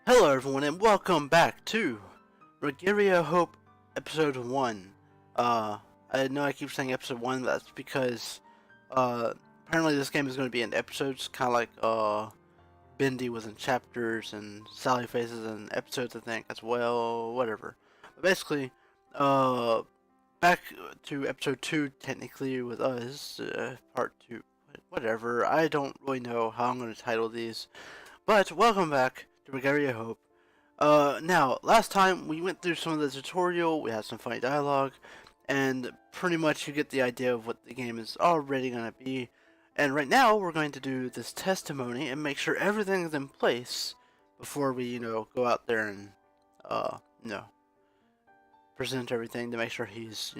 Hello everyone and welcome back to Regeria Hope episode 1. I know I keep saying episode 1, but that's because apparently this game is going to be in episodes, kind of like Bendy was in chapters and Sally Faces in episodes I think as well, whatever. But basically, back to episode 2 technically with us, part 2, whatever. I don't really know how I'm going to title these, but welcome back to Regeria Hope. Now, last time we went through some of the tutorial, we had some funny dialogue, and pretty much you get the idea of what the game is already going to be. And right now, we're going to do this testimony and make sure everything is in place before we, go out there and, present everything to make sure he's,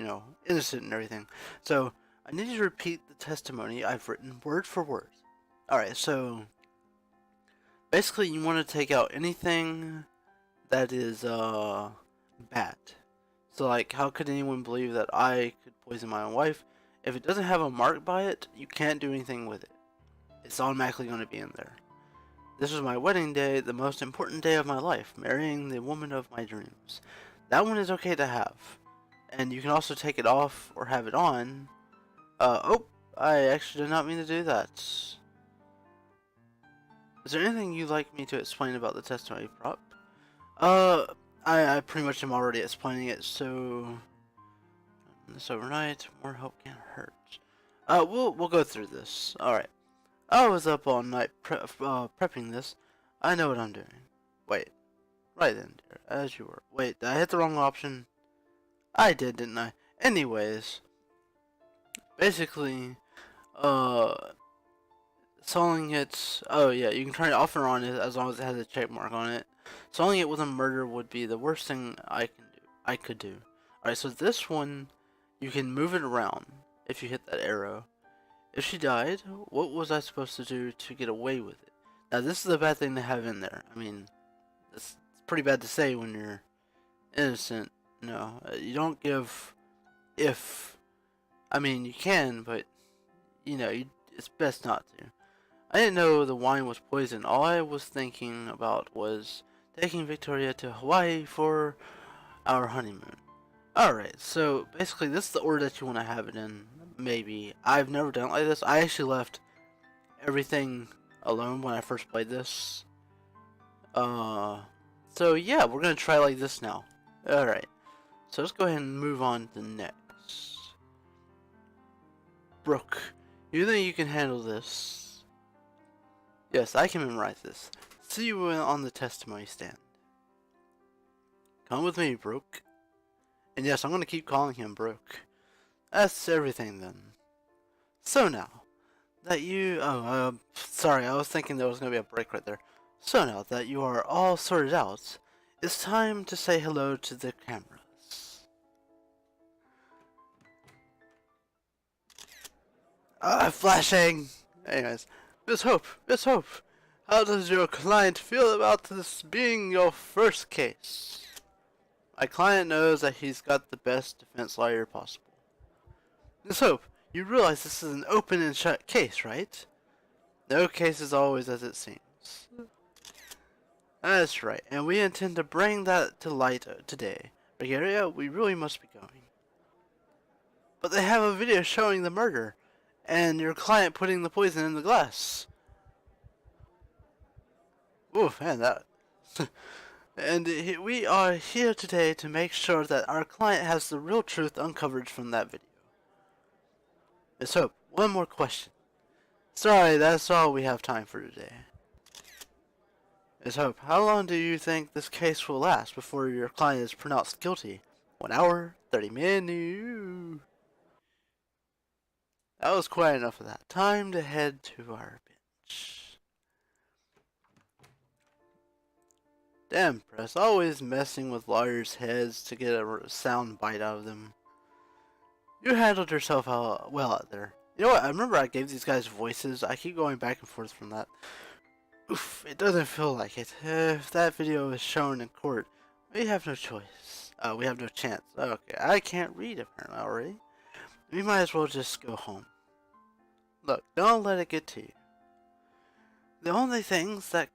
innocent and everything. So, I need you to repeat the testimony I've written word for word. Alright, so basically, you want to take out anything that is bad. So, like, how could anyone believe that I could poison my own wife? If it doesn't have a mark by it, you can't do anything with it. It's automatically going to be in there. This was my wedding day, the most important day of my life, marrying the woman of my dreams. That one is okay to have. And you can also take it off or have it on. Oh, I actually did not mean to do that. Is there anything you'd like me to explain about the testimony prop? I pretty much am already explaining it, so this overnight, more help can't hurt. We'll go through this. Alright. I was up all night prepping this. I know what I'm doing. Wait. Right then, dear, as you were. Wait, did I hit the wrong option? I did, didn't I? Anyways, basically, selling it, oh yeah, you can turn it off or on as long as it has a check mark on it. Selling it with a murder would be the worst thing I could do. Alright, so this one, you can move it around if you hit that arrow. If she died, what was I supposed to do to get away with it? Now this is a bad thing to have in there. I mean, it's pretty bad to say when you're innocent. No, you don't give if. I mean, you can, but it's best not to. I didn't know the wine was poison. All I was thinking about was taking Victoria to Hawaii for our honeymoon. Alright, so basically this is the order that you want to have it in. Maybe. I've never done it like this. I actually left everything alone when I first played this. So yeah, we're going to try like this now. Alright, so let's go ahead and move on to the next. Brooke, you think you can handle this? Yes, I can memorize this. See you on the testimony stand. Come with me, Brooke. And yes, I'm going to keep calling him Brooke. That's everything then. So now, that you... sorry, I was thinking there was going to be a break right there. So now that you are all sorted out, it's time to say hello to the cameras. Flashing! Anyways. Miss Hope, how does your client feel about this being your first case? My client knows that he's got the best defense lawyer possible. Miss Hope, you realize this is an open and shut case, right? No case is always as it seems. That's right, and we intend to bring that to light today. Regeria, we really must be going. But they have a video showing the murder, and your client putting the poison in the glass. Oof, man, that... And we are here today to make sure that our client has the real truth uncovered from that video. Miss Hope, one more question. Sorry, that's all we have time for today. Miss Hope, how long do you think this case will last before your client is pronounced guilty? 1 hour? 30 minutes? That was quite enough of that. Time to head to our bench. Damn, press, always messing with lawyers' heads to get a sound bite out of them. You handled yourself well out there. You know what, I remember I gave these guys voices. I keep going back and forth from that. Oof, it doesn't feel like it. If that video is shown in court, we have no choice. We have no chance. Okay, I can't read apparently already. We might as well just go home. Look, don't let it get to you. The only things that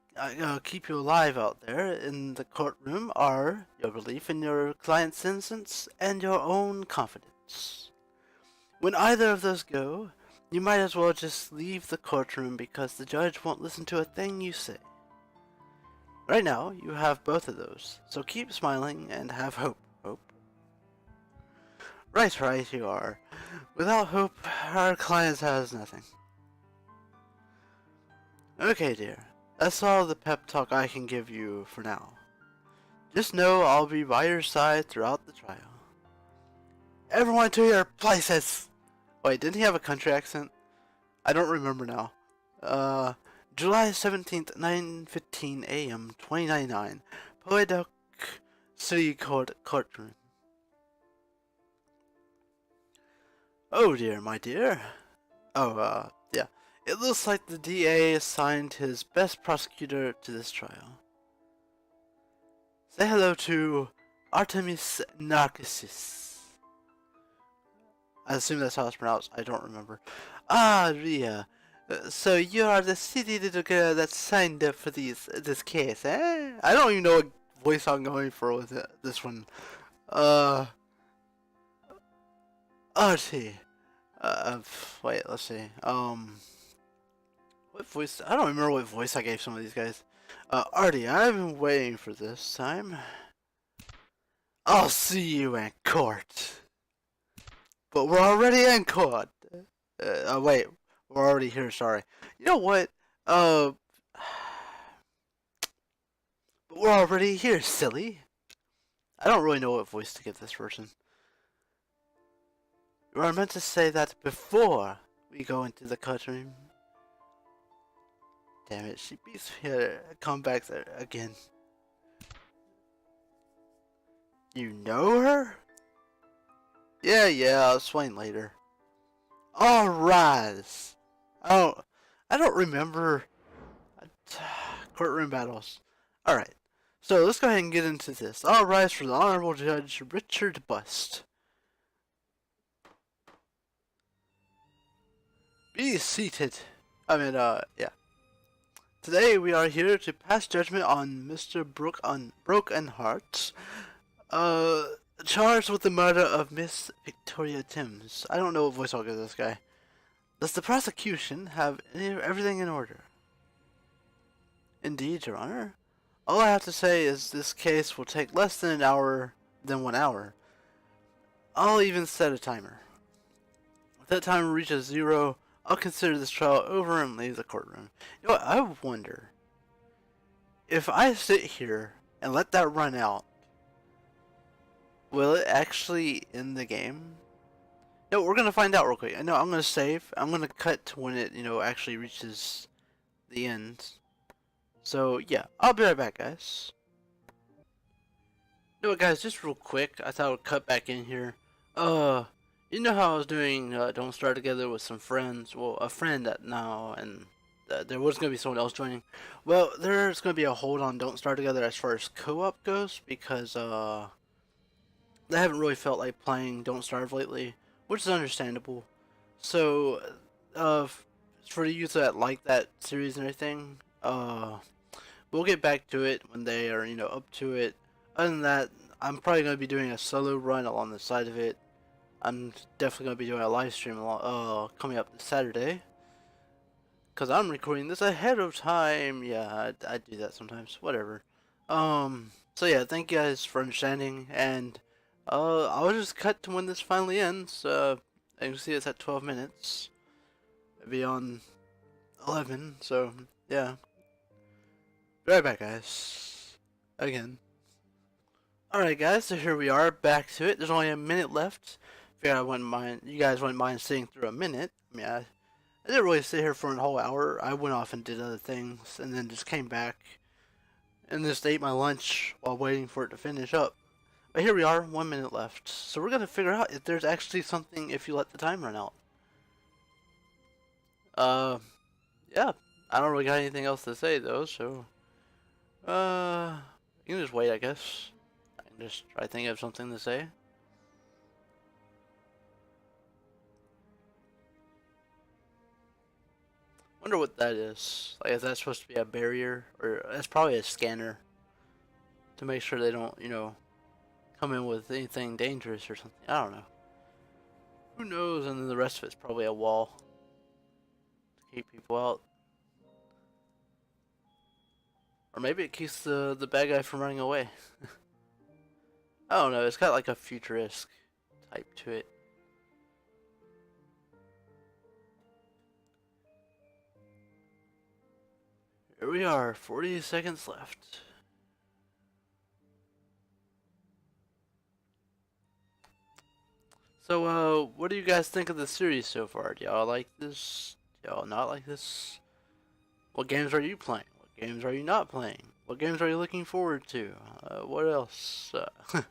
keep you alive out there in the courtroom are your belief in your client's innocence and your own confidence. When either of those go, you might as well just leave the courtroom because the judge won't listen to a thing you say. Right now, you have both of those, so keep smiling and have hope. Hope? Right, you are. Without hope, our client has nothing. Okay, dear. That's all the pep talk I can give you for now. Just know I'll be by your side throughout the trial. Everyone to your places! Wait, didn't he have a country accent? I don't remember now. July 17th, 9:15 a.m., 2099. Poedoc City Courtroom. Oh dear, my dear. Oh, yeah. It looks like the DA assigned his best prosecutor to this trial. Say hello to Artemis Narcissus. I assume that's how it's pronounced. I don't remember. Ah, Ria. So you are the city little girl that signed up for this case, eh? I don't even know what voice I'm going for with this one. Artie. Wait, let's see. What voice? I don't remember what voice I gave some of these guys. Artie, I've been waiting for this time. I'll see you in court. But we're already in court. Wait, we're already here, sorry. You know what? But we're already here, silly. I don't really know what voice to give this person. You are meant to say that before we go into the courtroom. Damn it, she beats here. Come back there again. You know her? Yeah, I'll explain later. All rise. I don't remember courtroom battles. All right, so let's go ahead and get into this. All rise for the Honorable Judge Richard Bust. Be seated. Yeah. Today we are here to pass judgment on Mr. Brokenheart, charged with the murder of Miss Victoria Timms. I don't know what voice I'll give this guy. Does the prosecution have everything in order? Indeed, Your Honor. All I have to say is this case will take less than an hour than 1 hour. I'll even set a timer. If that timer reaches 0, I'll consider this trial over and leave the courtroom. You know what? I wonder if I sit here and let that run out, will it actually end the game? No, we're gonna find out real quick. I know I'm gonna save. I'm gonna cut to when it, actually reaches the end. So yeah, I'll be right back, guys. You know what, guys? Just real quick, I thought I would cut back in here. You know how I was doing Don't Start Together with some friends? Well, a friend now, and there was going to be someone else joining. Well, there's going to be a hold on Don't Start Together as far as co-op goes, because they haven't really felt like playing Don't Starve lately, which is understandable. So, for the youth that like that series and everything, we'll get back to it when they are, up to it. Other than that, I'm probably going to be doing a solo run along the side of it. I'm definitely going to be doing a live stream coming up this Saturday. Because I'm recording this ahead of time. Yeah, I do that sometimes. Whatever. So yeah, thank you guys for understanding. And I'll just cut to when this finally ends. As you can see, it's at 12 minutes. It'll be on 11. So, yeah. Be right back, guys. Again. Alright, guys, so here we are, back to it. There's only a minute left. If you guys wouldn't mind sitting through a minute. I mean, I didn't really sit here for a whole hour. I went off and did other things, and then just came back, and just ate my lunch while waiting for it to finish up. But here we are, 1 minute left. So we're gonna figure out if there's actually something if you let the time run out. Yeah. I don't really got anything else to say though, so you can just wait, I guess. I can just try to think of something to say. Wonder what that is. Like, is that supposed to be a barrier, or that's probably a scanner to make sure they don't, come in with anything dangerous or something. I don't know. Who knows? And then the rest of it's probably a wall to keep people out, or maybe it keeps the bad guy from running away. I don't know. It's got like a futuristic type to it. Here we are, 40 seconds left. So, what do you guys think of the series so far? Do y'all like this? Do y'all not like this? What games are you playing? What games are you not playing? What games are you looking forward to? What else? I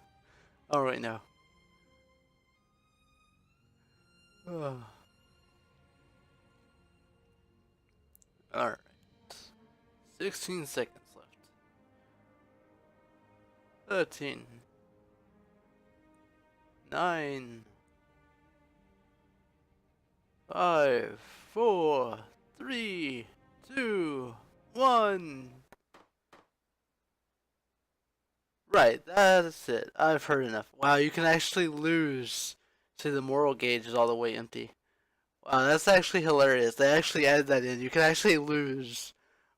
don't really know. Alright. 16 seconds left. 13. 9. 5, 4, 3, 2, 1. Right, that's it. I've heard enough. Wow, you can actually lose. See, the moral gauge is all the way empty. Wow, that's actually hilarious. They actually added that in. You can actually lose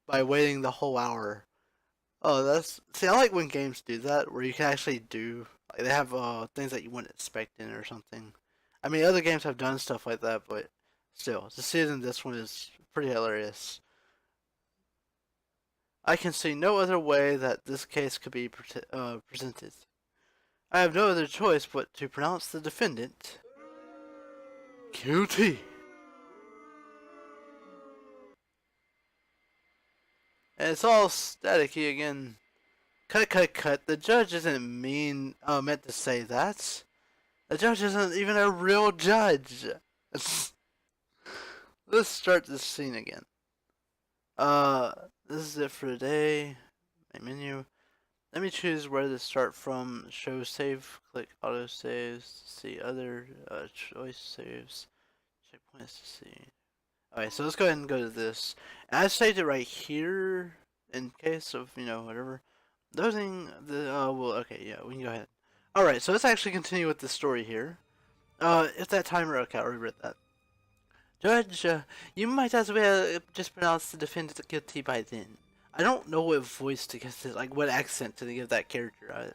by waiting the whole hour. Oh, that's... See, I like when games do that, where you can actually do... Like, they have things that you wouldn't expect in it or something. I mean, other games have done stuff like that, but still, to see it in this one is pretty hilarious. I can see no other way that this case could be presented. I have no other choice but to pronounce the defendant guilty. And it's all staticky again. Cut, cut, cut. The judge isn't meant to say that. The judge isn't even a real judge. Let's start this scene again. This is it for today. Main menu. Let me choose where to start from. Show save. Click auto saves. See other choice saves. Checkpoints to see. Alright, so let's go ahead and go to this. And I saved it right here in case of, whatever. Loading the, well, okay, yeah, we can go ahead. Alright, so let's actually continue with the story here. If that timer, okay, I already read that. Judge, you might as well just pronounce the defendant guilty by then. I don't know what voice to give this, like what accent to give that character.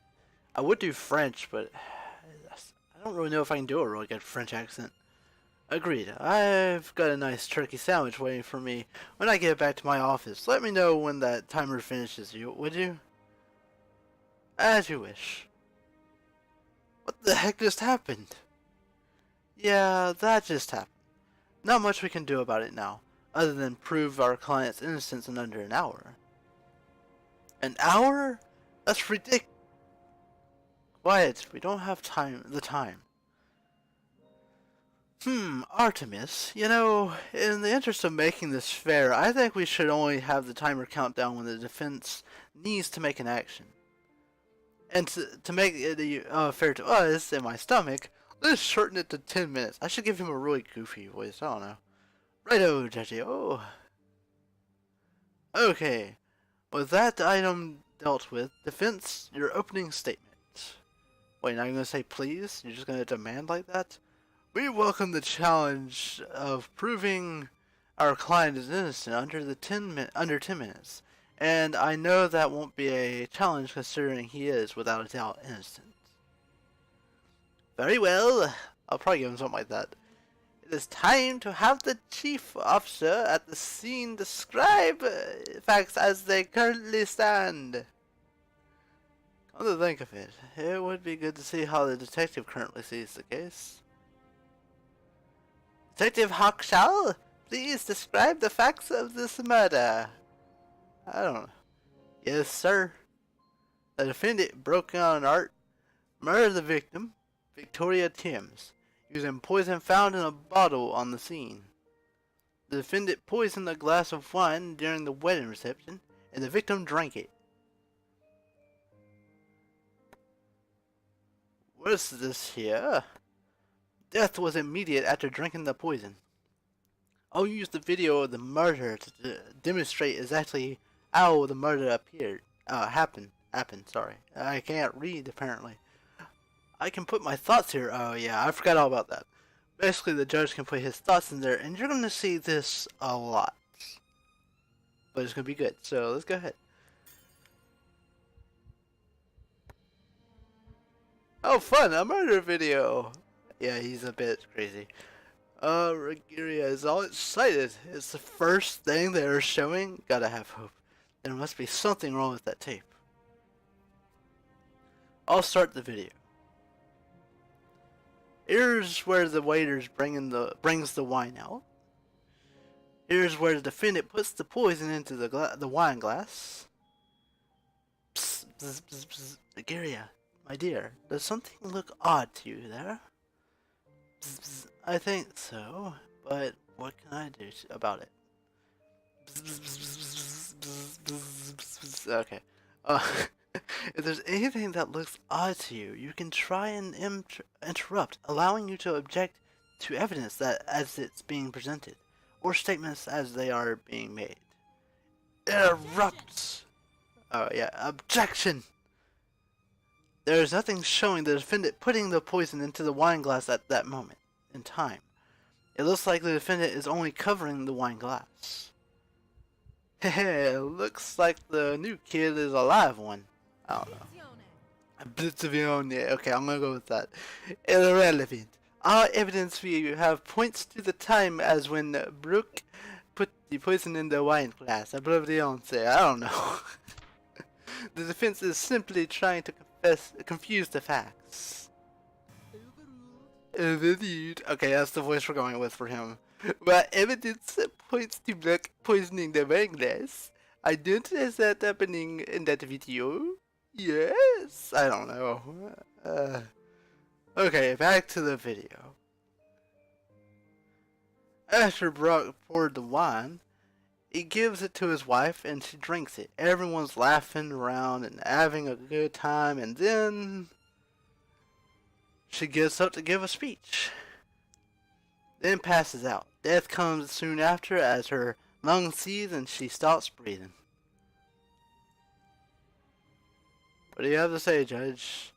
I would do French, but I don't really know if I can do a really good French accent. Agreed. I've got a nice turkey sandwich waiting for me when I get back to my office. Let me know when that timer finishes, would you? As you wish. What the heck just happened? Yeah, that just happened. Not much we can do about it now, other than prove our client's innocence in under an hour. An hour? That's ridiculous. Quiet, we don't have the time. Artemis, in the interest of making this fair, I think we should only have the timer count down when the defense needs to make an action. And to make it fair to us and my stomach, let's shorten it to 10 minutes. I should give him a really goofy voice, I don't know. Righto, Judgy, oh. Okay, with that item dealt with, defense, your opening statement. Wait, now you're going to say please? You're just going to demand like that? We welcome the challenge of proving our client is innocent under 10 minutes. And I know that won't be a challenge considering he is, without a doubt, innocent. Very well. I'll probably give him something like that. It is time to have the chief officer at the scene describe facts as they currently stand. Come to think of it, it would be good to see how the detective currently sees the case. Detective Hawkshaw, please describe the facts of this murder. I don't know. Yes, sir. The defendant broke on an art, murdered the victim, Victoria Timms, using poison found in a bottle on the scene. The defendant poisoned a glass of wine during the wedding reception, and the victim drank it. What is this here? Death was immediate after drinking the poison. I'll use the video of the murder to demonstrate exactly how the murder happened. Sorry, I can't read apparently. I can put my thoughts here. Oh yeah, I forgot all about that. Basically, the judge can put his thoughts in there, and you're gonna see this a lot. But it's gonna be good. So let's go ahead. Oh, fun! A murder video. Yeah, he's a bit crazy. Regeria is all excited. It's the first thing they're showing. Gotta have hope. There must be something wrong with that tape. I'll start the video. Here's where the waiter's brings the wine out. Here's where the defendant puts the poison into the wine glass. Psst, bzz, bzz, bzz. Regeria, my dear, does something look odd to you there? Bzz, bzz. I think so, but what can I do about it? Okay. If there's anything that looks odd to you, you can try and interrupt, allowing you to object to evidence that as it's being presented, or statements as they are being made. Interrupt! Oh yeah, objection! There is nothing showing the defendant putting the poison into the wine glass at that moment in time. It looks like the defendant is only covering the wine glass. Hehe, looks like the new kid is a live one. I don't know. Blitzavione. Okay, I'm gonna go with that. Irrelevant. Our evidence we have points to the time as when Brooke put the poison in the wine glass. Oblivione. I don't know. The defense is simply trying to confuse the facts. Okay, that's the voice we're going with for him. But evidence points to Brooke poisoning the wine glass. I don't see that happening in that video. Yes, I don't know. Okay, back to the video. After Brock poured the wine, he gives it to his wife and she drinks it. Everyone's laughing around and having a good time, and then she gets up to give a speech. Then passes out. Death comes soon after as her lungs seize and she stops breathing. What do you have to say, Judge?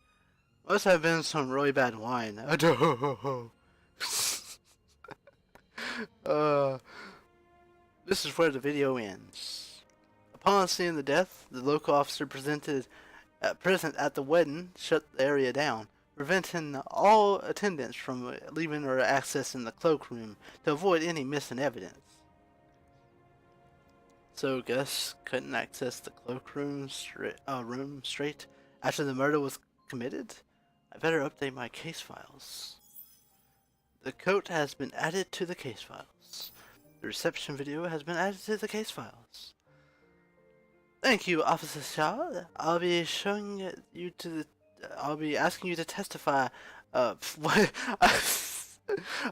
Must have been some really bad wine. This is where the video ends. Upon seeing the death, the local officer present at the wedding shut the area down, preventing all attendants from leaving or accessing the cloakroom to avoid any missing evidence. So Gus couldn't access the cloakroom room straight after the murder was committed? I better update my case files. The coat has been added to the case files. The reception video has been added to the case files. Thank you, Officer Shaw. I'll be showing you to the. I'll be asking you to testify. What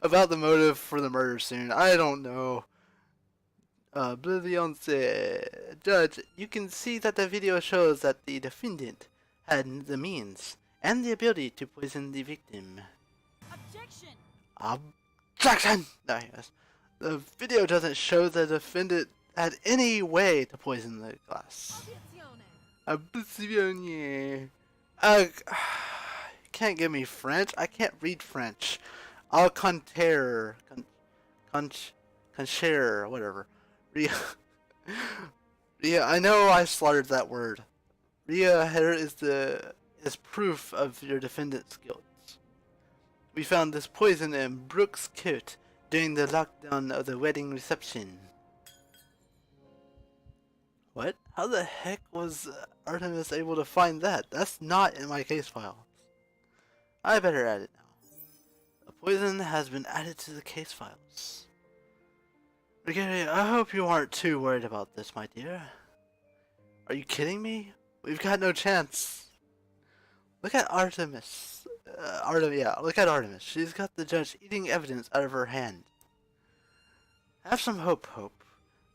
about the motive for the murder soon? I don't know. Oblivion said, Judge, you can see that the video shows that the defendant had the means and the ability to poison the victim. Objection! Objection! No, yes. The video doesn't show the defendant had any way to poison the glass. Objezione. Can't give me French. I can't read French. I'll conter. Concher, whatever. Ria, I know I slaughtered that word. Ria header is proof of your defendant's guilt. We found this poison in Brooke's coat during the lockdown of the wedding reception. What? How the heck was Artemis able to find that? That's not in my case files. I better add it now. The poison has been added to the case files. Regeria, I hope you aren't too worried about this, my dear. Are you kidding me? We've got no chance. Look at Artemis. Look at Artemis. She's got the judge eating evidence out of her hand. Have some hope, Hope.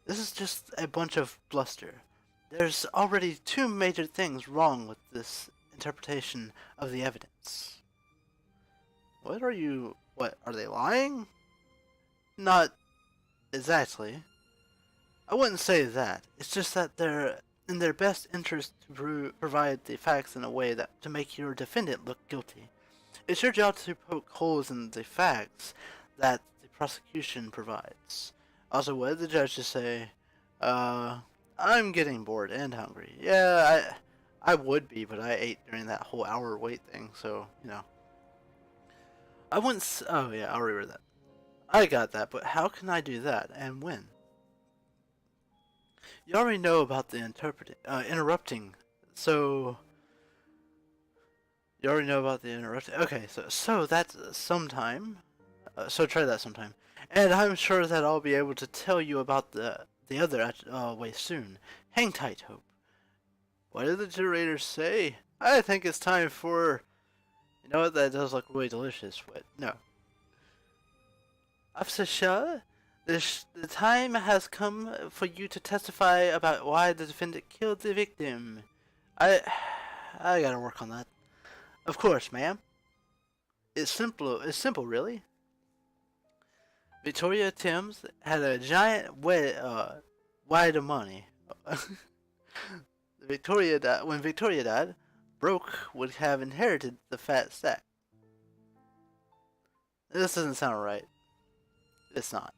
This is just a bunch of bluster. There's already two major things wrong with this interpretation of the evidence. What, are they lying? Not Exactly. I wouldn't say that. It's just that they're in their best interest to provide the facts in a way that to make your defendant look guilty. It's your job to poke holes in the facts that the prosecution provides. Also, what did the judge just say? I'm getting bored and hungry. Yeah, I would be, but I ate during that whole hour wait thing, so, you know. I wouldn't oh yeah, I'll reread that. I got that, but how can I do that, and when? You already know about the interrupting, so... You already know about the interrupting. Okay, so that's sometime. So try that sometime. And I'm sure that I'll be able to tell you about the other way soon. Hang tight, Hope. What did the curator say? I think it's time for... You know what, that does look really delicious, but no. Officer Shaw, the time has come for you to testify about why the defendant killed the victim. I gotta work on that. Of course, ma'am. It's simple, really. Victoria Timms had a giant wad of money. When Victoria died, Broke would have inherited the fat stack. This doesn't sound right. It's not.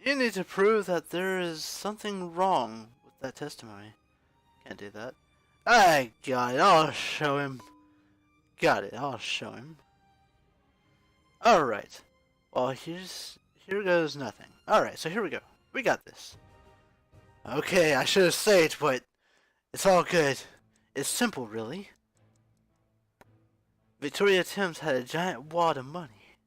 You need to prove that there is something wrong with that testimony. Can't do that. I got it. I'll show him. Got it. I'll show him. Alright. Well, here goes nothing. Alright, so here we go. We got this. Okay, I should have said it, but it's all good. It's simple, really. Victoria Timms had a giant wad of money.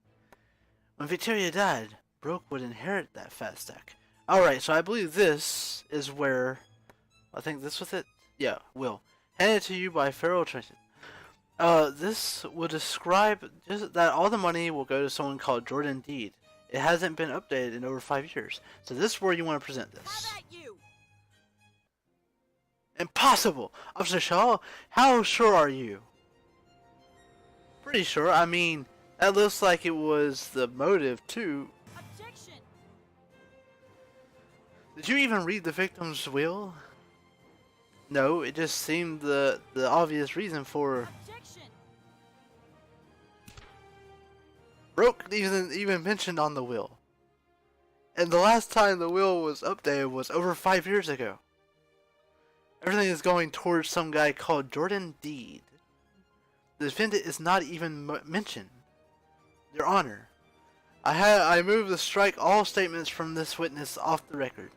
When Victoria died, Broke would inherit that fat stack. Alright, so I believe this is where... I think this was it? Yeah, will. Handed to you by Farrell Trenton. This will describe just that all the money will go to someone called Jordan Deed. It hasn't been updated in over 5 years. So this is where you want to present this. How about you? Impossible! Officer Shaw, how sure are you? Pretty sure. I mean, that looks like it was the motive, too. Objection! Did you even read the victim's will? No, it just seemed the obvious reason for... Objection! Broke even mentioned on the will. And the last time the will was updated was over 5 years ago. Everything is going towards some guy called Jordan Deed. The defendant is not even mentioned. Your Honor, I move to strike all statements from this witness off the record.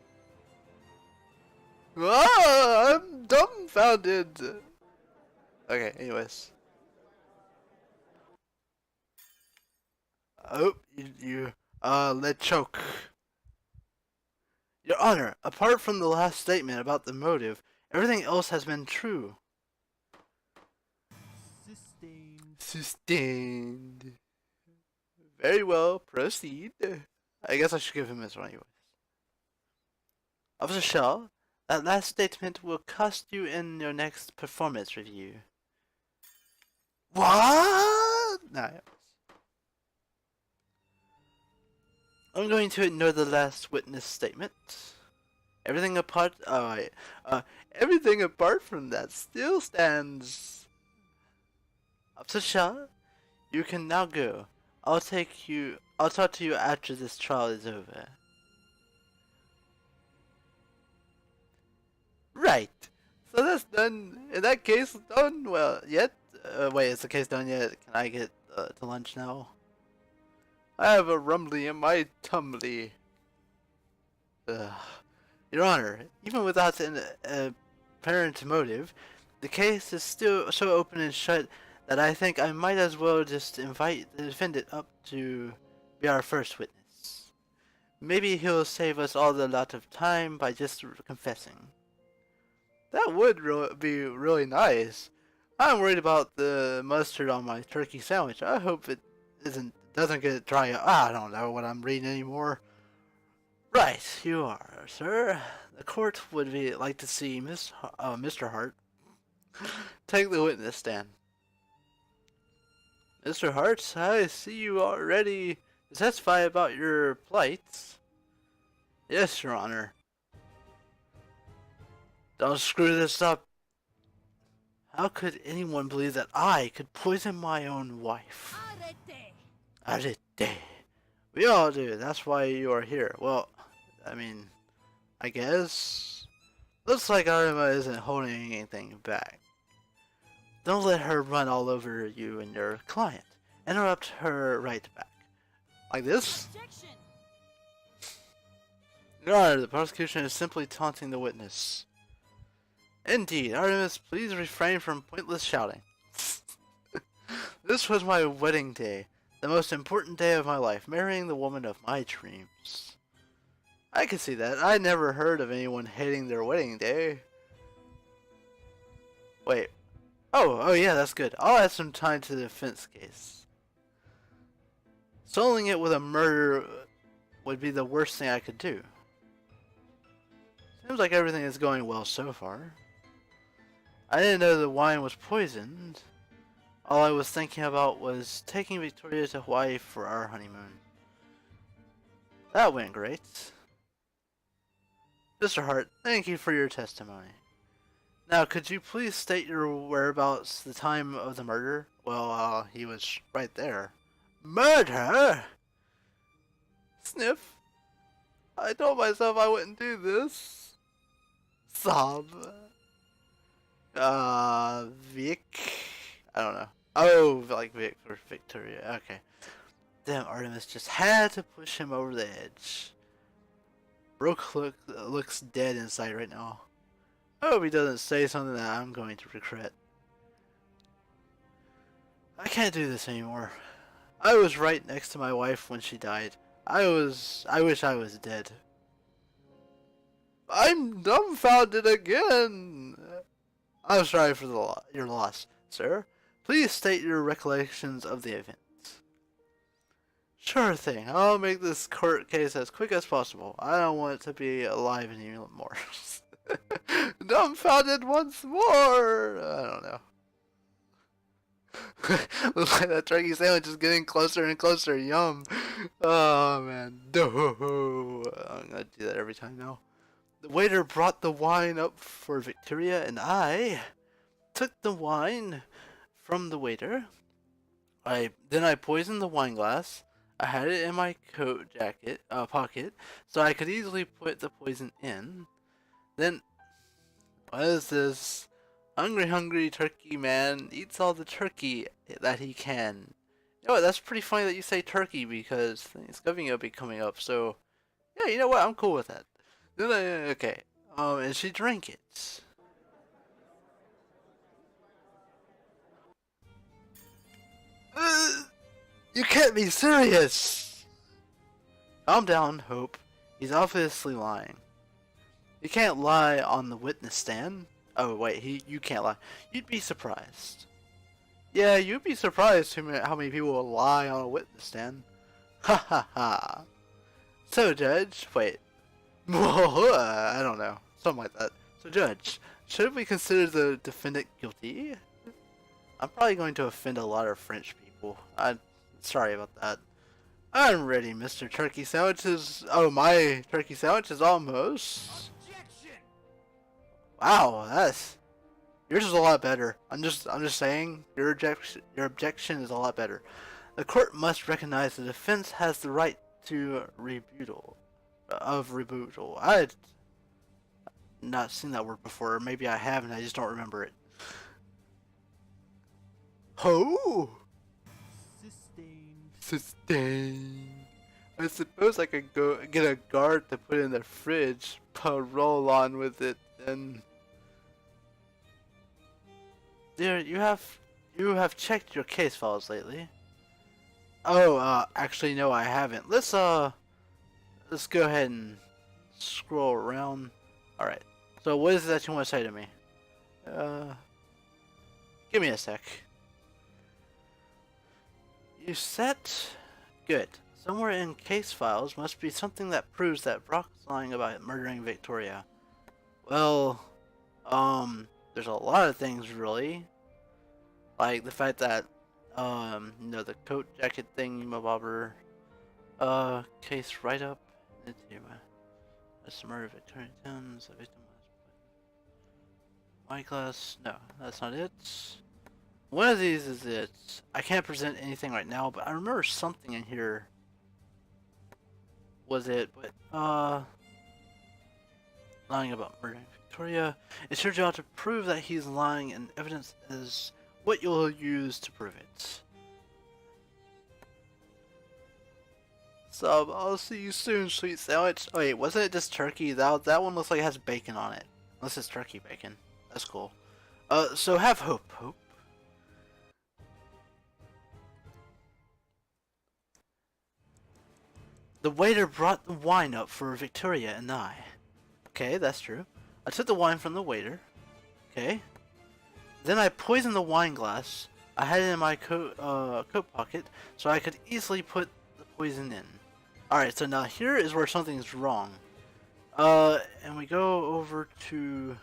Ah, I'm dumbfounded. Okay, anyways. Oh, let choke. Your Honor, apart from the last statement about the motive, everything else has been true. Sustained. Very well, proceed. I guess I should give him this one anyways. Officer Shaw, that last statement will cost you in your next performance review. What? Nah. I'm going to ignore the last witness statement. Everything apart from that still stands. Officer Shaw, you can now go. I'll talk to you after this trial is over. Right. So that's done. In that case, done. Well, yet. Wait, is the case done yet? Can I get to lunch now? I have a rumbly in my tumbly. Your Honor, even without an apparent motive, the case is still so open and shut that I think I might as well just invite the defendant up to be our first witness. Maybe he'll save us all a lot of time by just confessing. That would be really nice. I'm worried about the mustard on my turkey sandwich. I hope it doesn't get dry. I don't know what I'm reading anymore. Right, you are, sir. The court would like to see Mr. Hart take the witness stand. Mr. Hart, I see you are ready to testify about your plight. Yes, Your Honor. Don't screw this up. How could anyone believe that I could poison my own wife? Arete. We all do. That's why you are here. Well, I mean, I guess. Looks like Arima isn't holding anything back. Don't let her run all over you and your client. Interrupt her right back. Like this? Objection. Your Honor, the prosecution is simply taunting the witness. Indeed, Artemis, please refrain from pointless shouting. This was my wedding day, the most important day of my life, marrying the woman of my dreams. I can see that. I never heard of anyone hating their wedding day. Wait. Oh yeah, that's good. I'll add some time to the defense case. Soling it with a murder would be the worst thing I could do. Seems like everything is going well so far. I didn't know the wine was poisoned. All I was thinking about was taking Victoria to Hawaii for our honeymoon. That went great. Mr. Hart, thank you for your testimony. Now, could you please state your whereabouts the time of the murder? Well, he was right there. Murder? Sniff. I told myself I wouldn't do this. Sob. Vic? I don't know. Oh, like Vic or Victoria. Okay. Damn, Artemis just had to push him over the edge. Brooke looks dead inside right now. I hope he doesn't say something that I'm going to regret. I can't do this anymore. I was right next to my wife when she died. I wish I was dead. I'm dumbfounded again. I'm sorry for your loss, sir. Please state your recollections of the event. Sure thing. I'll make this court case as quick as possible. I don't want it to be alive anymore. Dumbfounded once more. I don't know. Looks like that turkey sandwich is getting closer and closer. Yum. Oh man. I'm gonna do that every time now. The waiter brought the wine up for Victoria, and I took the wine from the waiter. Then I poisoned the wine glass. I had it in my coat pocket, so I could easily put the poison in. Then, what is this? Hungry turkey man eats all the turkey that he can. You know what, that's pretty funny that you say turkey because Thanksgiving will be coming up, so yeah, you know what, I'm cool with that. Then okay, and she drank it. You can't be serious! Calm down, Hope. He's obviously lying. You can't lie on the witness stand. Oh wait, you can't lie. You'd be surprised. Yeah, you'd be surprised how many people will lie on a witness stand. Ha ha ha. So, Judge, wait. I don't know. Something like that. So, Judge, should we consider the defendant guilty? I'm probably going to offend a lot of French people. I'm sorry about that. I'm ready, Mr. Turkey Sandwiches. Oh, my turkey sandwich is almost. Objection. Wow, yours is a lot better. I'm just saying your objection is a lot better. The court must recognize the defense has the right to rebuttal. I'd not seen that word before, or maybe I have and I just don't remember it. Ho! Sustained. I suppose I could go get a guard to put in the fridge, roll on with it, and. Dear, you have checked your case files lately. Oh, actually no, I haven't. Let's go ahead and scroll around. All right. So what is it that you want to say to me? Give me a sec. You set? Good. Somewhere in case files must be something that proves that Brock's lying about murdering Victoria. Well, there's a lot of things really. Like the fact that, the coat jacket thing, bobber, case write-up. witnessed the murder of Victorian Towns. The victim was eyeglass. No, that's not it. One of these is it. I can't present anything right now, but I remember something in here was it, but lying about murdering Victoria. It's your job to prove that he's lying, and evidence is what you'll use to prove it. So I'll see you soon, sweet sandwich. Oh, wait, wasn't it just turkey? That one looks like it has bacon on it. Unless it's turkey bacon. That's cool. So have hope, Hope. The waiter brought the wine up for Victoria and I. Okay, that's true. I took the wine from the waiter. Okay. Then I poisoned the wine glass. I had it in my coat pocket, so I could easily put the poison in. Alright, so now here is where something's wrong. And we go over to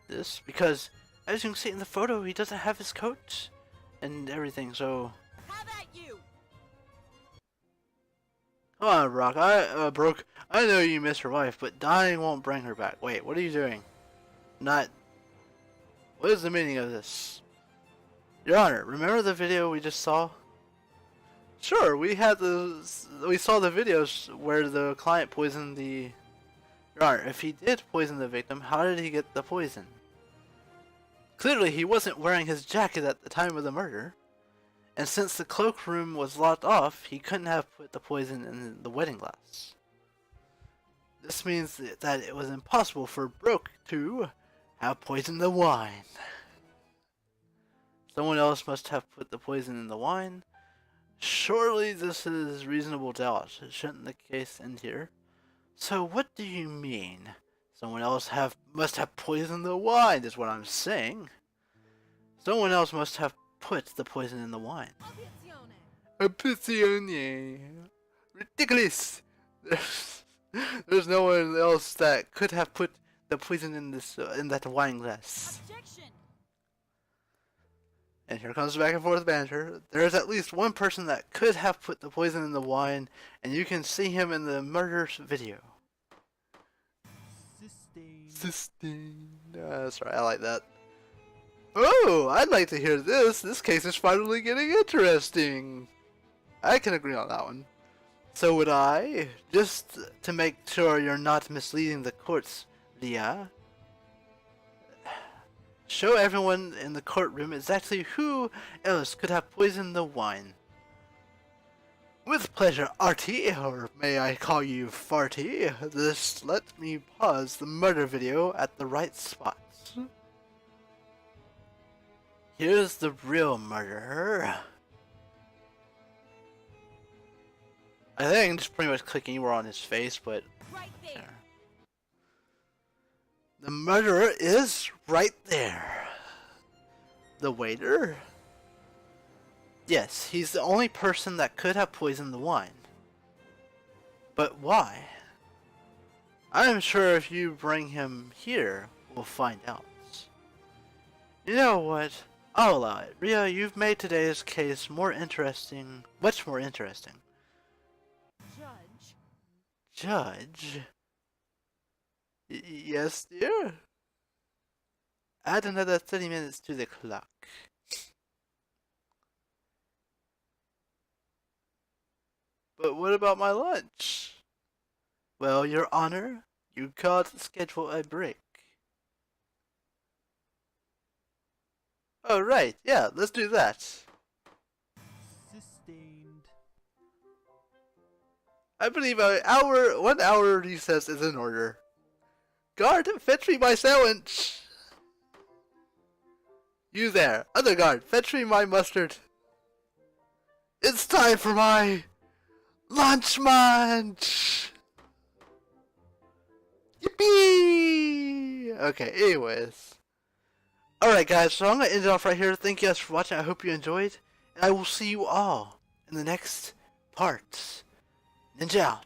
this, because as you can see in the photo, he doesn't have his coat and everything, so... How about you? Come on, Brock. Brooke, I know you miss your wife, but dying won't bring her back. Wait, what are you doing? What is the meaning of this? Your Honor, remember the video we just saw? Sure, we saw the videos where the client poisoned the... Your Honor, if he did poison the victim, how did he get the poison? Clearly, he wasn't wearing his jacket at the time of the murder. And since the cloakroom was locked off, he couldn't have put the poison in the wedding glass. This means that it was impossible for Brooke to have poisoned the wine. Someone else must have put the poison in the wine. Surely this is reasonable doubt. Shouldn't the case end here? So what do you mean? Someone else must have poisoned the wine, is what I'm saying. Someone else must have put the poison in the wine. Obiezione. Ridiculous. There's no one else that could have put the poison in that wine glass. Objection. And here comes the back and forth banter. There's at least one person that could have put the poison in the wine, and you can see him in the murder video. Sustained. That's right, I like that. Oh, I'd like to hear this. This case is finally getting interesting. I can agree on that one. So would I. Just to make sure you're not misleading the courts, Leah. Show everyone in the courtroom exactly who else could have poisoned the wine. With pleasure, Artie, or may I call you Farty. Just let me pause the murder video at the right spots. Here's the real murderer. I think I'm just pretty much clicking anywhere on his face, but... Right there. The murderer is right there. The waiter? Yes, he's the only person that could have poisoned the wine. But why? I'm sure if you bring him here, we'll find out. You know what? I'll allow it. Ria, you've made today's case more interesting. Much more interesting. Judge? Judge? Yes, dear? Add another 30 minutes to the clock. But what about my lunch? Well, Your Honor, you can't schedule a break. Oh, right, yeah, let's do that. Sustained. I believe 1 hour recess is in order. Guard, fetch me my sandwich! You there, other guard, fetch me my mustard. It's time for my lunch munch! Yippee! Okay, anyways. Alright guys, so I'm going to end it off right here. Thank you guys for watching. I hope you enjoyed. And I will see you all in the next part. Ninja out.